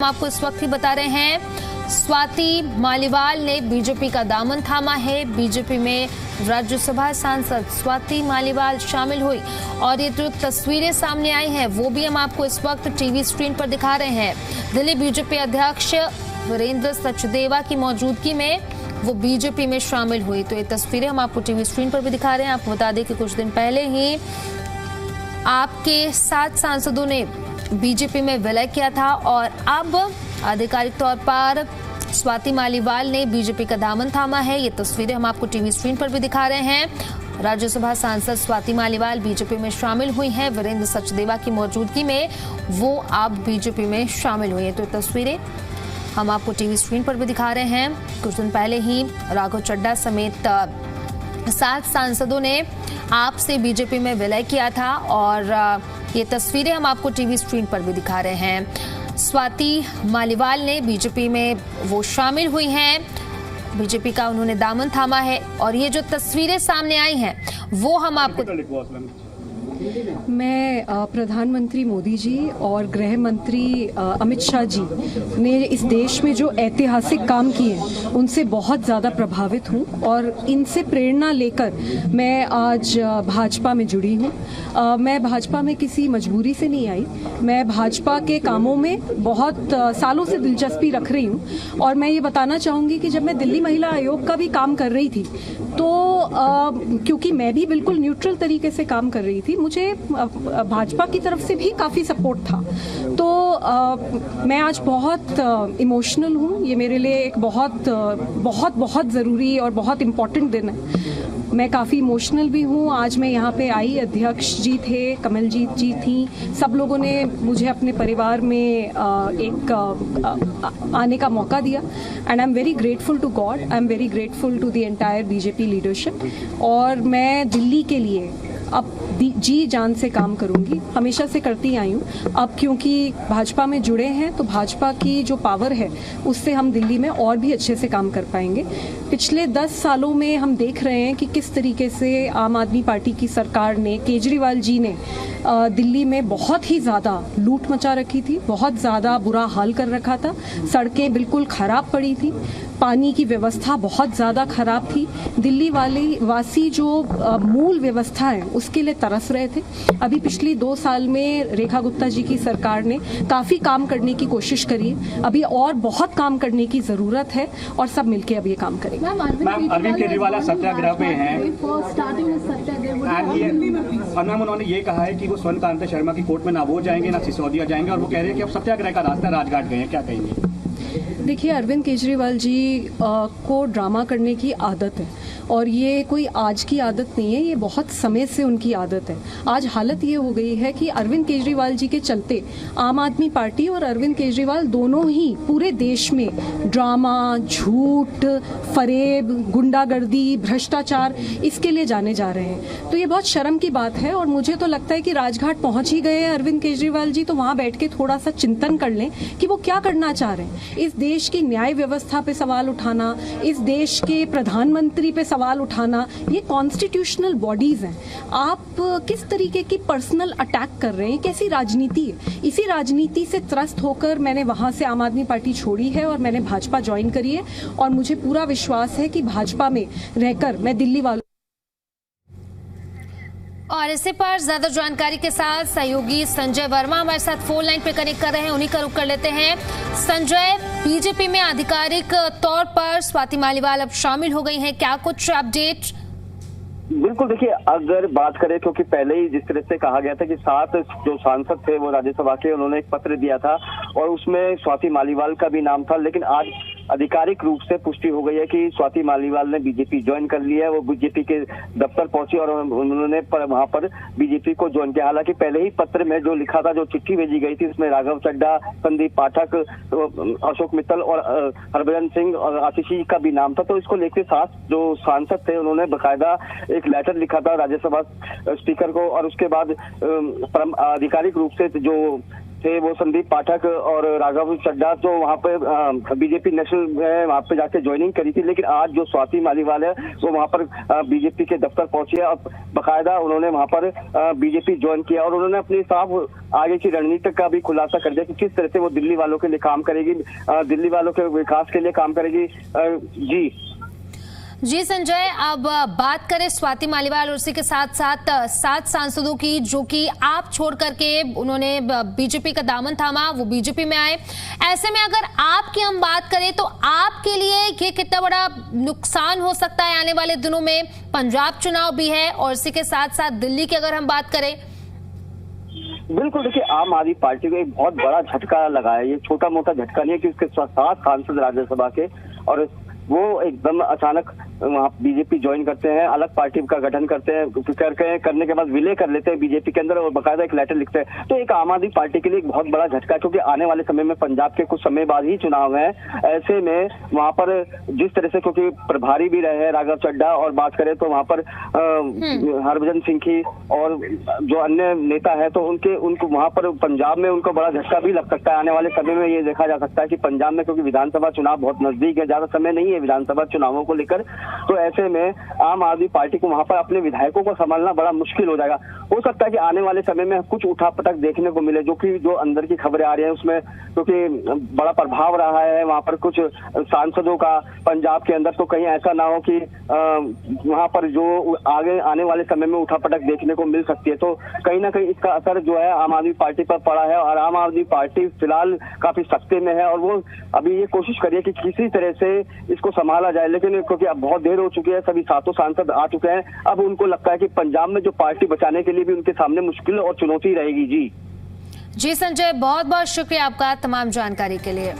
हम आपको इस वक्त ही बता रहे हैं, स्वाति मालीवाल ने बीजेपी का दामन थामा है। बीजेपी में राज्यसभा सांसद स्वाति मालीवाल शामिल हुई और ये जो तस्वीरें सामने आई हैं वो भी हम आपको इस वक्त टीवी स्क्रीन पर दिखा रहे हैं। दिल्ली बीजेपी अध्यक्ष वीरेंद्र सचदेवा की मौजूदगी में वो बीजेपी में शामिल हुई। तो ये तस्वीरें हम आपको टीवी स्क्रीन पर भी दिखा रहे हैं। आपको बता दें कि कुछ दिन पहले ही आपके 7 सांसदों ने बीजेपी में विलय किया था और अब आधिकारिक तौर पर स्वाति मालीवाल ने बीजेपी का दामन थामा है। ये तस्वीरें हम आपको टीवी स्क्रीन पर भी दिखा रहे हैं। राज्यसभा सांसद स्वाति मालीवाल बीजेपी में शामिल हुई हैं। वीरेंद्र सचदेवा की मौजूदगी में वो अब बीजेपी में शामिल हुई हैं। तो तस्वीरें हम आपको टीवी स्क्रीन पर भी दिखा रहे हैं। कुछ दिन पहले ही राघव चड्ढा समेत 7 सांसदों ने आपसे बीजेपी में विलय किया था और ये तस्वीरें हम आपको टीवी स्क्रीन पर भी दिखा रहे हैं। स्वाति मालीवाल ने बीजेपी में वो शामिल हुई हैं, बीजेपी का उन्होंने दामन थामा है और ये जो तस्वीरें सामने आई हैं वो हम आपको मैं प्रधानमंत्री मोदी जी और गृह मंत्री अमित शाह जी ने इस देश में जो ऐतिहासिक काम किए हैं उनसे बहुत ज़्यादा प्रभावित हूँ और इनसे प्रेरणा लेकर मैं आज भाजपा में जुड़ी हूँ। मैं भाजपा में किसी मजबूरी से नहीं आई। मैं भाजपा के कामों में बहुत सालों से दिलचस्पी रख रही हूँ और मैं ये बताना चाहूँगी कि जब मैं दिल्ली महिला आयोग का भी काम कर रही थी तो क्योंकि मैं भी बिल्कुल न्यूट्रल तरीके से काम कर रही थी, मुझे भाजपा की तरफ से भी काफ़ी सपोर्ट था। तो मैं आज बहुत इमोशनल हूँ। ये मेरे लिए एक बहुत ज़रूरी और बहुत इम्पोर्टेंट दिन है। मैं काफ़ी इमोशनल भी हूँ। आज मैं यहाँ पे आई, अध्यक्ष जी थे, कमलजीत जी थी, सब लोगों ने मुझे अपने परिवार में आने का मौका दिया and I am very grateful to God, I am very grateful to the entire BJP leadership. और मैं दिल्ली के लिए अब जी जान से काम करूंगी, हमेशा से करती आई हूँ। अब क्योंकि भाजपा में जुड़े हैं तो भाजपा की जो पावर है उससे हम दिल्ली में और भी अच्छे से काम कर पाएंगे। पिछले 10 सालों में हम देख रहे हैं कि किस तरीके से आम आदमी पार्टी की सरकार ने, केजरीवाल जी ने दिल्ली में बहुत ही ज़्यादा लूट मचा रखी थी, बहुत ज़्यादा बुरा हाल कर रखा था। सड़कें बिल्कुल ख़राब पड़ी थी, पानी की व्यवस्था बहुत ज़्यादा ख़राब थी। दिल्ली वासी जो मूल व्यवस्था है उसके लिए तरस रहे थे। अभी पिछली 2 साल में रेखा गुप्ता जी की सरकार ने काफ़ी काम करने की कोशिश करी है। अभी और बहुत काम करने की ज़रूरत है और सब मिलके अब ये काम करेंगे। अरविंद केजरीवाल सत्याग्रह पे हैं और मैम उन्होंने ये कहा है कि वो स्वर्ण कांता शर्मा की कोर्ट में ना वो जाएंगे ना सिसोदिया जाएंगे और वो कह रहे हैं कि अब सत्याग्रह का रास्ता राजघाट गए हैं। क्या कहेंगे? देखिए, अरविंद केजरीवाल जी को ड्रामा करने की आदत है और ये कोई आज की आदत नहीं है, ये बहुत समय से उनकी आदत है। आज हालत ये हो गई है कि अरविंद केजरीवाल जी के चलते आम आदमी पार्टी और अरविंद केजरीवाल दोनों ही पूरे देश में ड्रामा, झूठ, फरेब, गुंडागर्दी, भ्रष्टाचार इसके लिए जाने जा रहे हैं। तो ये बहुत शर्म की बात है और मुझे तो लगता है कि राजघाट पहुंच ही गए हैं अरविंद केजरीवाल जी, तो वहाँ बैठ के थोड़ा सा चिंतन कर लें कि वो क्या करना चाह रहे हैं। इस देश की न्याय व्यवस्था पे सवाल उठाना, इस देश के प्रधानमंत्री पे सवाल उठाना, ये कॉन्स्टिट्यूशनल बॉडीज हैं। आप किस तरीके की पर्सनल अटैक कर रहे हैं, कैसी राजनीति है? इसी राजनीति से त्रस्त होकर मैंने वहां से आम आदमी पार्टी छोड़ी है और मैंने भाजपा ज्वाइन करी है और मुझे पूरा विश्वास है कि भाजपा में रहकर मैं दिल्ली वालों और इसी पर ज्यादा जानकारी के साथ सहयोगी संजय वर्मा हमारे साथ फोन लाइन पे कनेक्ट कर रहे हैं, उन्हीं का रुख कर लेते हैं। संजय, बीजेपी में आधिकारिक तौर पर स्वाति मालीवाल अब शामिल हो गई हैं, क्या कुछ अपडेट? बिल्कुल, देखिए अगर बात करें क्योंकि पहले ही जिस तरह से कहा गया था कि 7 जो सांसद थे वो राज्यसभा के, उन्होंने एक पत्र दिया था और उसमें स्वाति मालीवाल का भी नाम था, लेकिन आज आधिकारिक रूप से पुष्टि हो गई है कि स्वाति मालीवाल ने बीजेपी ज्वाइन कर लिया है। वो बीजेपी के दफ्तर पहुंची और उन्होंने वहां पर बीजेपी को ज्वाइन किया। हालांकि पहले ही पत्र में जो लिखा था, जो चिट्ठी भेजी गई थी, उसमें राघव चड्ढा, संदीप पाठक, अशोक मित्तल और हरभजन सिंह और आशीषी का भी नाम था। तो इसको लेकर 7 जो सांसद थे उन्होंने बकायदा एक लेटर लिखा था राज्यसभा स्पीकर को और उसके बाद आधिकारिक रूप से जो थे वो संदीप पाठक और राघव चड्ढा, तो वहाँ पे बीजेपी नेशनल में वहाँ पे जाके ज्वाइनिंग करी थी। लेकिन आज जो स्वाति मालीवाल है वो वहाँ पर बीजेपी के दफ्तर पहुंची है और बाकायदा उन्होंने वहाँ पर बीजेपी ज्वाइन किया और उन्होंने अपनी साफ आगे की रणनीति का भी खुलासा कर दिया कि किस तरह से वो दिल्ली वालों के लिए काम करेगी, दिल्ली वालों के विकास के लिए काम करेगी। जी संजय, अब बात करें स्वाति मालीवाल और उसी के साथ साथ 7 सांसदों की जो कि आप छोड़ करके उन्होंने बीजेपी का दामन थामा, वो बीजेपी में आए। ऐसे में अगर आपकी हम बात करें तो आपके लिए ये कितना बड़ा नुकसान हो सकता है आने वाले दिनों में? पंजाब चुनाव भी है और इसी के साथ साथ दिल्ली की अगर हम बात करें। बिल्कुल, देखिए आम आदमी पार्टी को एक बहुत बड़ा झटका लगा है। ये छोटा मोटा झटका नहीं है कि उसके 7 सांसद राज्यसभा के और वो एकदम अचानक वहाँ बीजेपी ज्वाइन करते हैं, अलग पार्टी का गठन करते हैं, करने के बाद विलय कर लेते हैं बीजेपी के अंदर और बाकायदा एक लेटर लिखते हैं। तो एक आम आदमी पार्टी के लिए एक बहुत बड़ा झटका है, क्योंकि आने वाले समय में पंजाब के कुछ समय बाद ही चुनाव है। ऐसे में वहाँ पर जिस तरह से, क्योंकि प्रभारी भी रहे हैं राघव चड्ढा और बात करें तो वहाँ पर हरभजन सिंह की और जो अन्य नेता है, तो उनको वहाँ पर पंजाब में उनको बड़ा झटका भी लग सकता है। आने वाले समय में ये देखा जा सकता है कि पंजाब में, क्योंकि विधानसभा चुनाव बहुत नजदीक है, ज्यादा समय नहीं है विधानसभा चुनावों को लेकर, तो ऐसे में आम आदमी पार्टी को वहां पर अपने विधायकों को संभालना बड़ा मुश्किल हो जाएगा। हो सकता है कि आने वाले समय में कुछ उठापटक देखने को मिले, जो अंदर की खबरें आ रही है उसमें, क्योंकि बड़ा प्रभाव रहा है वहां पर कुछ सांसदों का पंजाब के अंदर, तो कहीं ऐसा ना हो कि वहां पर जो आगे आने वाले समय में उठापटक देखने को मिल सकती है। तो कहीं ना कहीं इसका असर जो है आम आदमी पार्टी पर पड़ा है और आम आदमी पार्टी फिलहाल काफी सख्ते में है और वो अभी ये कोशिश करिए कि किसी तरह से इसको संभाला जाए। लेकिन क्योंकि अब बहुत देर हो चुकी है, सभी 7 सांसद आ चुके हैं, अब उनको लगता है कि पंजाब में जो पार्टी बचाने के लिए भी उनके सामने मुश्किल और चुनौती रहेगी। जी संजय, बहुत बहुत शुक्रिया आपका तमाम जानकारी के लिए।